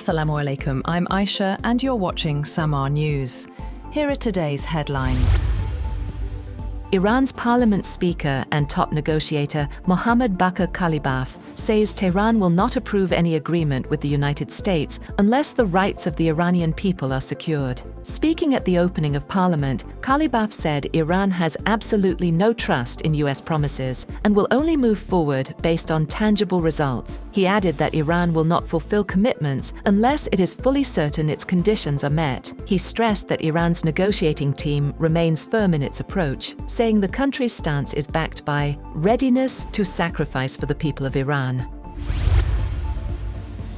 Assalamu alaikum, I'm Aisha and you're watching SAMAA News. Here are today's headlines. Iran's parliament speaker and top negotiator Mohammad Bakr Kalibaf says Tehran will not approve any agreement with the United States unless the rights of the Iranian people are secured. Speaking at the opening of parliament, Kalibaf said Iran has absolutely no trust in US promises and will only move forward based on tangible results. He added that Iran will not fulfill commitments unless it is fully certain its conditions are met. He stressed that Iran's negotiating team remains firm in its approach, saying the country's stance is backed by readiness to sacrifice for the people of Iran.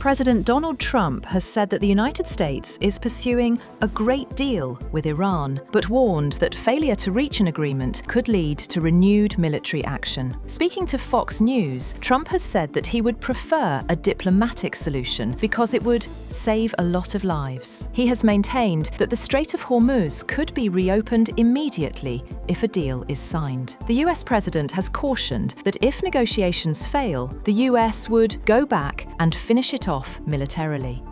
President Donald Trump has said that the United States is pursuing a great deal with Iran, but warned that failure to reach an agreement could lead to renewed military action. Speaking to Fox News, Trump has said that he would prefer a diplomatic solution because it would save a lot of lives. He has maintained that the Strait of Hormuz could be reopened immediately if a deal is signed. The US president has cautioned that if negotiations fail, the US would go back and finish it off militarily.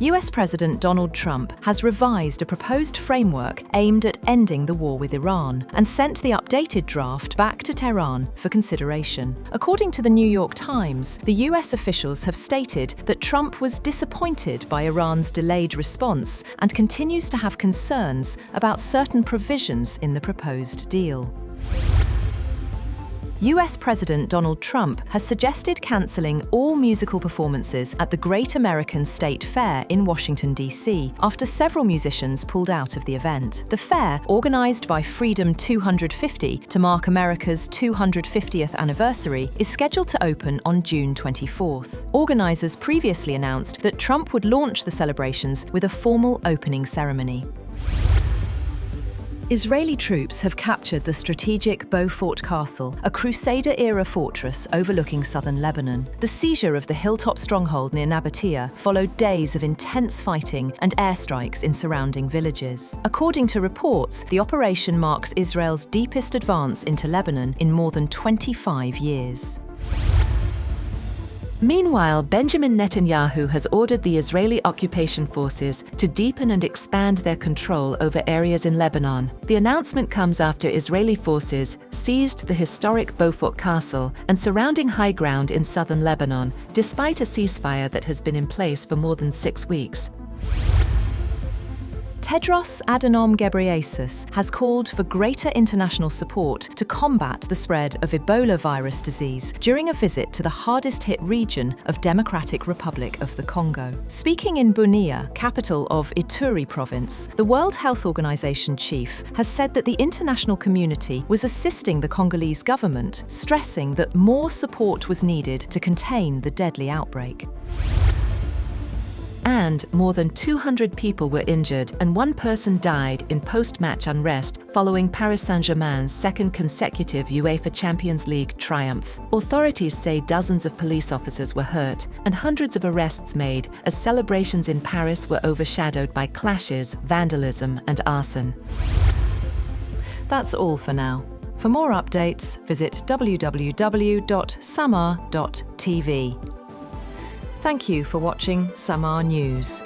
US President Donald Trump has revised a proposed framework aimed at ending the war with Iran and sent the updated draft back to Tehran for consideration. According to the New York Times, the US officials have stated that Trump was disappointed by Iran's delayed response and continues to have concerns about certain provisions in the proposed deal. US President Donald Trump has suggested cancelling all musical performances at the Great American State Fair in Washington, D.C., after several musicians pulled out of the event. The fair, organised by Freedom 250 to mark America's 250th anniversary, is scheduled to open on June 24th. Organisers previously announced that Trump would launch the celebrations with a formal opening ceremony. Israeli troops have captured the strategic Beaufort Castle, a Crusader-era fortress overlooking southern Lebanon. The seizure of the hilltop stronghold near Nabatea followed days of intense fighting and airstrikes in surrounding villages. According to reports, the operation marks Israel's deepest advance into Lebanon in more than 25 years. Meanwhile, Benjamin Netanyahu has ordered the Israeli occupation forces to deepen and expand their control over areas in Lebanon. The announcement comes after Israeli forces seized the historic Beaufort Castle and surrounding high ground in southern Lebanon, despite a ceasefire that has been in place for more than 6 weeks. Tedros Adhanom Ghebreyesus has called for greater international support to combat the spread of Ebola virus disease during a visit to the hardest-hit region of Democratic Republic of the Congo. Speaking in Bunia, capital of Ituri province, the World Health Organization chief has said that the international community was assisting the Congolese government, stressing that more support was needed to contain the deadly outbreak. And more than 200 people were injured and 1 person died in post-match unrest following Paris Saint-Germain's second consecutive UEFA Champions League triumph. Authorities say dozens of police officers were hurt and hundreds of arrests made as celebrations in Paris were overshadowed by clashes, vandalism and arson. That's all for now. For more updates, visit www.samaa.tv. Thank you for watching SAMAA News.